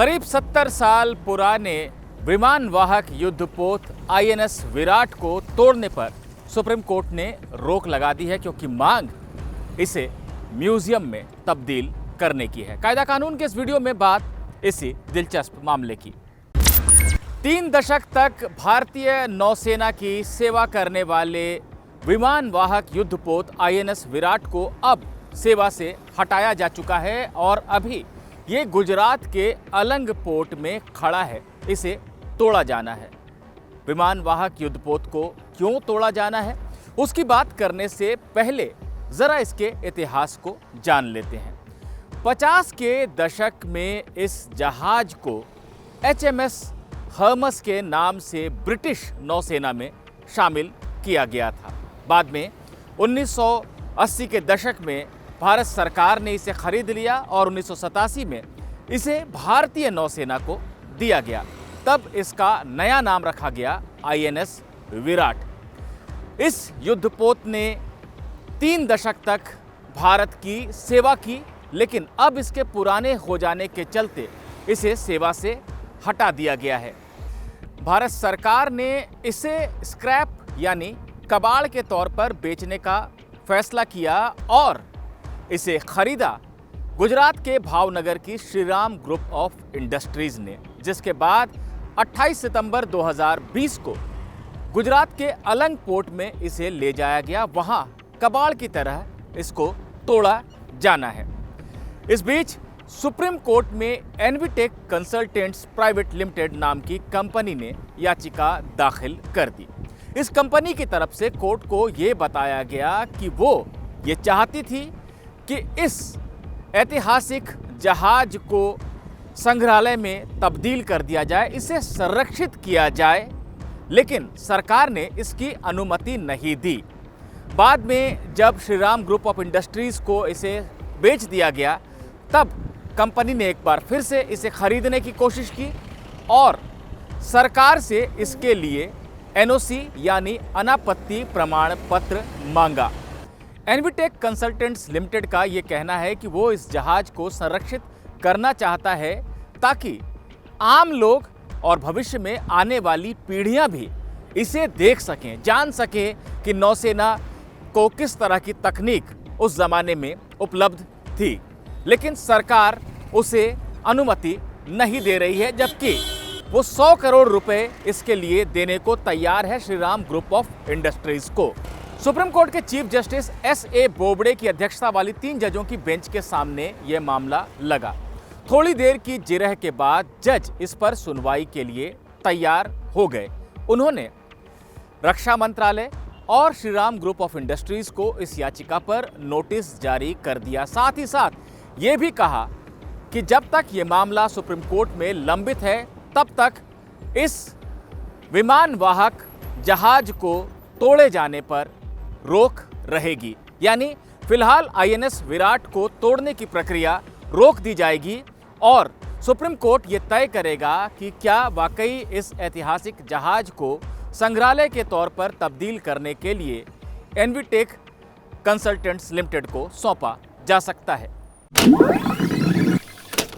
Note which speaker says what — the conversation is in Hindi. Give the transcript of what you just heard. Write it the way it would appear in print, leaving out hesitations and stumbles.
Speaker 1: करीब 70 साल पुराने विमान वाहक युद्धपोत आईएनएस विराट को तोड़ने पर सुप्रीम कोर्ट ने रोक लगा दी है, क्योंकि मांग इसे म्यूजियम में तब्दील करने की है। कायदा कानून के इस वीडियो में बात इसी दिलचस्प मामले की। 3 दशक तक भारतीय नौसेना की सेवा करने वाले विमान वाहक युद्धपोत आईएनएस विराट को अब सेवा से हटाया जा चुका है और अभी ये गुजरात के अलंग पोर्ट में खड़ा है। इसे तोड़ा जाना है। विमान वाहक युद्धपोत को क्यों तोड़ा जाना है, उसकी बात करने से पहले जरा इसके इतिहास को जान लेते हैं। 50 के दशक में इस जहाज को HMS हर्मस के नाम से ब्रिटिश नौसेना में शामिल किया गया था। बाद में 1980 के दशक में भारत सरकार ने इसे खरीद लिया और 1987 में इसे भारतीय नौसेना को दिया गया। तब इसका नया नाम रखा गया INS विराट। इस युद्धपोत ने 3 दशक तक भारत की सेवा की, लेकिन अब इसके पुराने हो जाने के चलते इसे सेवा से हटा दिया गया है। भारत सरकार ने इसे स्क्रैप यानी कबाड़ के तौर पर बेचने का फैसला किया और इसे खरीदा गुजरात के भावनगर की श्रीराम ग्रुप ऑफ इंडस्ट्रीज ने, जिसके बाद 28 सितंबर 2020 को गुजरात के अलंग पोर्ट में इसे ले जाया गया। वहां कबाड़ की तरह इसको तोड़ा जाना है। इस बीच सुप्रीम कोर्ट में एनवीटेक कंसल्टेंट्स प्राइवेट लिमिटेड नाम की कंपनी ने याचिका दाखिल कर दी। इस कंपनी की तरफ से कोर्ट को यह बताया गया कि वो ये चाहती थी कि इस ऐतिहासिक जहाज को संग्रहालय में तब्दील कर दिया जाए, इसे संरक्षित किया जाए, लेकिन सरकार ने इसकी अनुमति नहीं दी। बाद में जब श्रीराम ग्रुप ऑफ इंडस्ट्रीज को इसे बेच दिया गया, तब कंपनी ने एक बार फिर से इसे खरीदने की कोशिश की और सरकार से इसके लिए NOC यानी अनापत्ति प्रमाण पत्र मांगा। एनवीटेक कंसल्टेंट्स लिमिटेड का यह कहना है कि वो इस जहाज को संरक्षित करना चाहता है ताकि आम लोग और भविष्य में आने वाली पीढ़ियां भी इसे देख सकें, जान सकें कि नौसेना को किस तरह की तकनीक उस जमाने में उपलब्ध थी। लेकिन सरकार उसे अनुमति नहीं दे रही है, जबकि वो 100 करोड़ रुपए इसके लिए देने को तैयार है श्रीराम ग्रुप ऑफ इंडस्ट्रीज को। सुप्रीम कोर्ट के चीफ जस्टिस SA बोबड़े की अध्यक्षता वाली 3 जजों की बेंच के सामने यह मामला लगा। थोड़ी देर की जिरह के बाद जज इस पर सुनवाई के लिए तैयार हो गए। उन्होंने रक्षा मंत्रालय और श्रीराम ग्रुप ऑफ इंडस्ट्रीज को इस याचिका पर नोटिस जारी कर दिया। साथ ही साथ ये भी कहा कि जब तक ये मामला सुप्रीम कोर्ट में लंबित है, तब तक इस विमान वाहक जहाज को तोड़े जाने पर रोक रहेगी। यानी फिलहाल INS विराट को तोड़ने की प्रक्रिया रोक दी जाएगी और सुप्रीम कोर्ट ये तय करेगा कि क्या वाकई इस ऐतिहासिक जहाज को संग्रहालय के तौर पर तब्दील करने के लिए एनवीटेक कंसल्टेंट्स लिमिटेड को सौंपा जा सकता है।